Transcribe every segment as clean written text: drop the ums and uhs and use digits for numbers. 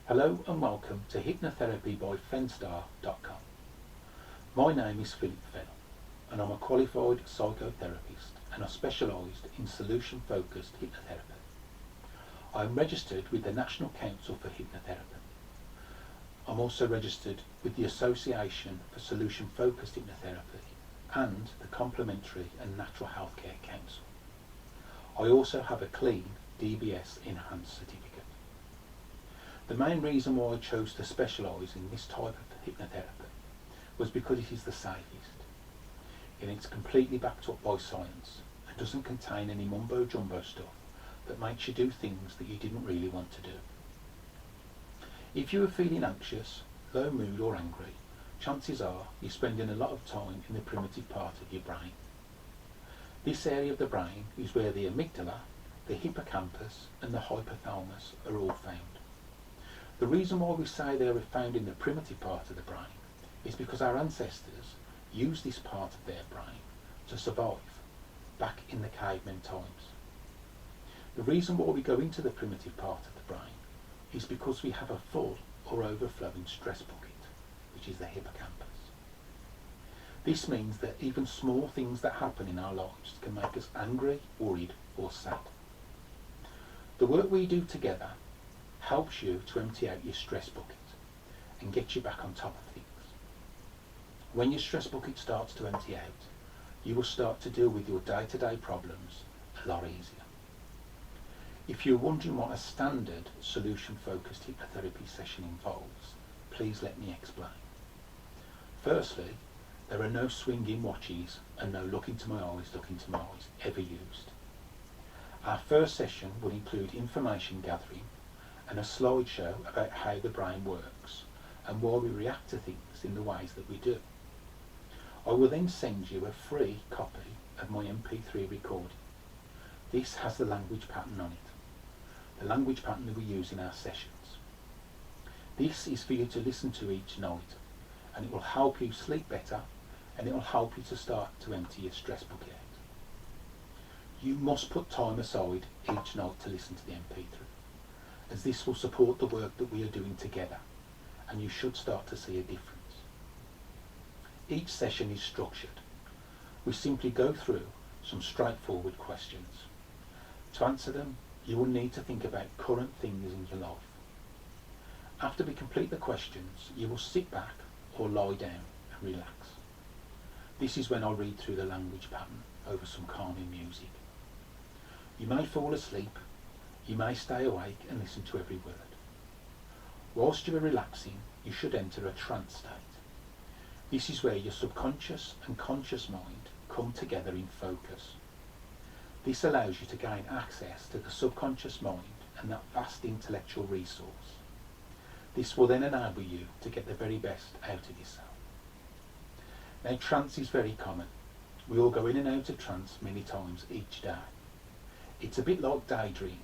Hello and welcome to Hypnotherapy by Fenstar.com. My name is Philip Fennell and I'm a qualified psychotherapist and I specialise in solution-focused hypnotherapy. I am registered with the National Council for Hypnotherapy. I'm also registered with the Association for Solution-Focused Hypnotherapy and the Complementary and Natural Healthcare Council. I also have a clean DBS Enhanced certificate. The main reason why I chose to specialise in this type of hypnotherapy was because it is the safest, and it's completely backed up by science and doesn't contain any mumbo jumbo stuff that makes you do things that you didn't really want to do. If you are feeling anxious, low mood or angry, chances are you're spending a lot of time in the primitive part of your brain. This area of the brain is where the amygdala, the hippocampus and the hypothalamus are all found. The reason why we say they are found in the primitive part of the brain is because our ancestors used this part of their brain to survive back in the caveman times. The reason why we go into the primitive part of the brain is because we have a full or overflowing stress bucket, which is the hippocampus. This means that even small things that happen in our lives can make us angry, worried or sad. The work we do together helps you to empty out your stress bucket and get you back on top of things. When your stress bucket starts to empty out, you will start to deal with your day-to-day problems a lot easier. If you're wondering what a standard solution-focused hypnotherapy session involves, please let me explain. Firstly, there are no swinging watches and no look into my eyes ever used. Our first session will include information gathering and a slideshow about how the brain works and why we react to things in the ways that we do. I will then send you a free copy of my MP3 recording. This has the language pattern on it, the language pattern that we use in our sessions. This is for you to listen to each night, and it will help you sleep better and it will help you to start to empty your stress bucket out. You must put time aside each night to listen to the MP3, as this will support the work that we are doing together, and you should start to see a difference. Each session is structured. We simply go through some straightforward questions. To answer them, you will need to think about current things in your life. After we complete the questions, you will sit back or lie down and relax. This is when I read through the language pattern over some calming music. You may fall asleep. You may stay awake and listen to every word. Whilst you are relaxing, you should enter a trance state. This is where your subconscious and conscious mind come together in focus. This allows you to gain access to the subconscious mind and that vast intellectual resource. This will then enable you to get the very best out of yourself. Now, trance is very common. We all go in and out of trance many times each day. It's a bit like daydreaming.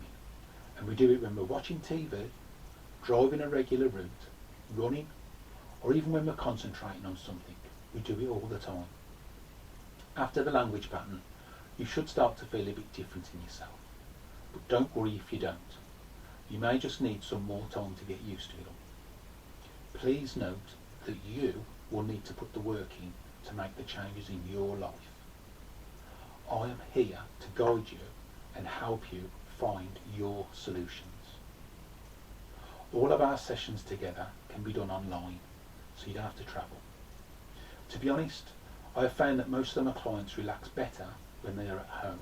And we do it when we're watching TV, driving a regular route, running, or even when we're concentrating on something. We do it all the time. After the language pattern, you should start to feel a bit different in yourself. But don't worry if you don't. You may just need some more time to get used to it all. Please note that you will need to put the work in to make the changes in your life. I am here to guide you and help you find your solutions. All of our sessions together can be done online, so you don't have to travel. To be honest, I have found that most of my clients relax better when they are at home,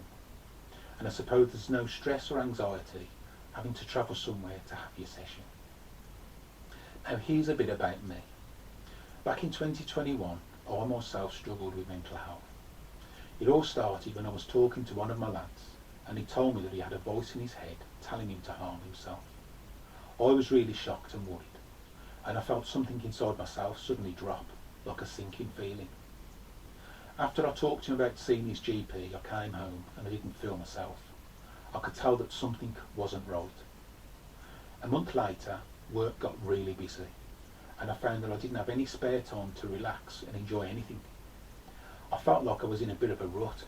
and I suppose there's no stress or anxiety having to travel somewhere to have your session. Now here's a bit about me. Back in 2021, I myself struggled with mental health. It all started when I was talking to one of my lads, and he told me that he had a voice in his head telling him to harm himself. I was really shocked and worried, and I felt something inside myself suddenly drop, like a sinking feeling. After I talked to him about seeing his GP, I came home and I didn't feel myself. I could tell that something wasn't right. A month later, work got really busy, and I found that I didn't have any spare time to relax and enjoy anything. I felt like I was in a bit of a rut.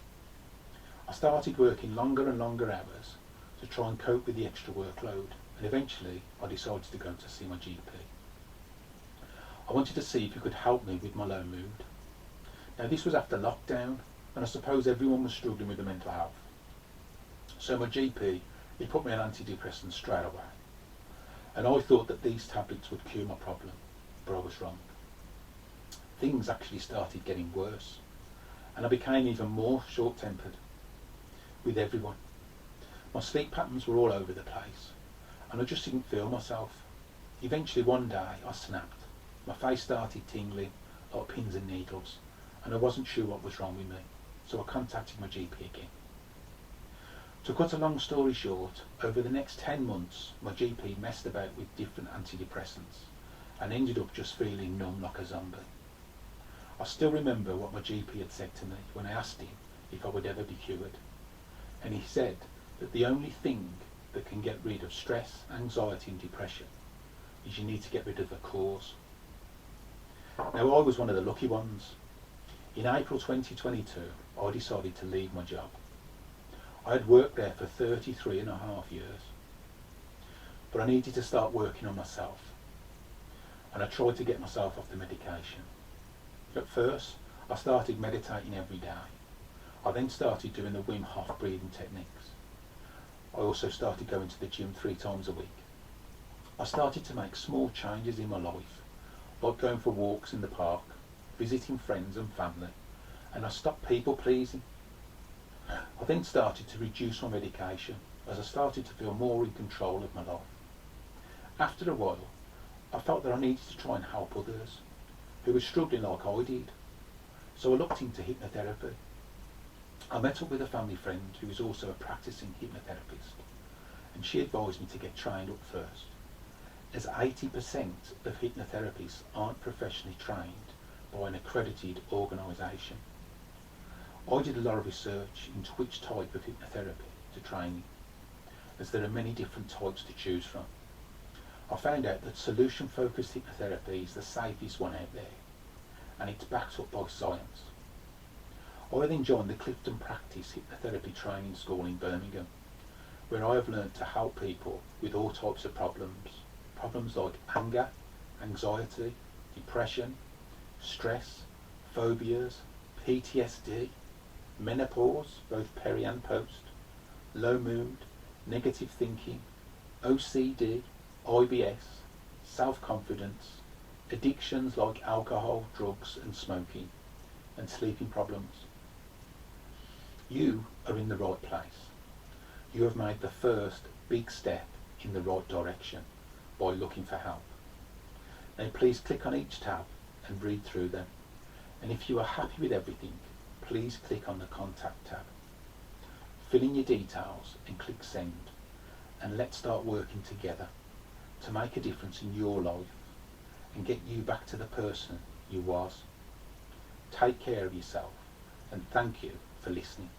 I started working longer and longer hours to try and cope with the extra workload and eventually I decided to go to see my GP. I wanted to see if he could help me with my low mood. Now this was after lockdown, and I suppose everyone was struggling with the mental health. So my GP, he put me on antidepressants straight away, and I thought that these tablets would cure my problem, but I was wrong. Things actually started getting worse, and I became even more short-tempered with everyone. My sleep patterns were all over the place, and I just didn't feel myself. Eventually one day I snapped. My face started tingling like pins and needles, and I wasn't sure what was wrong with me, so I contacted my GP again. To cut a long story short, over the next 10 months my GP messed about with different antidepressants and ended up just feeling numb like a zombie. I still remember what my GP had said to me when I asked him if I would ever be cured, and he said that the only thing that can get rid of stress, anxiety and depression is you need to get rid of the cause. Now I was one of the lucky ones. In April 2022 I decided to leave my job. I had worked there for 33 and a half years, but I needed to start working on myself, and I tried to get myself off the medication. At first I started meditating every day. I then started doing the Wim Hof breathing techniques. I also started going to the gym 3 times a week. I started to make small changes in my life, like going for walks in the park, visiting friends and family, and I stopped people pleasing. I then started to reduce my medication as I started to feel more in control of my life. After a while, I felt that I needed to try and help others who were struggling like I did, so I looked into hypnotherapy. I met up with a family friend who is also a practicing hypnotherapist, and she advised me to get trained up first, as 80% of hypnotherapists aren't professionally trained by an accredited organisation. I did a lot of research into which type of hypnotherapy to train in, as there are many different types to choose from. I found out that solution-focused hypnotherapy is the safest one out there, and it's backed up by science. I then joined the Clifton Practice Hypnotherapy Training School in Birmingham, where I have learned to help people with all types of problems like anger, anxiety, depression, stress, phobias, PTSD, menopause, both peri and post, low mood, negative thinking, OCD, IBS, self-confidence, addictions like alcohol, drugs and smoking, and sleeping problems. You are in the right place. You have made the first big step in the right direction by looking for help. Now please click on each tab and read through them, and if you are happy with everything, please click on the contact tab. Fill in your details and click send, and let's start working together to make a difference in your life and get you back to the person you was. Take care of yourself, and thank you for listening.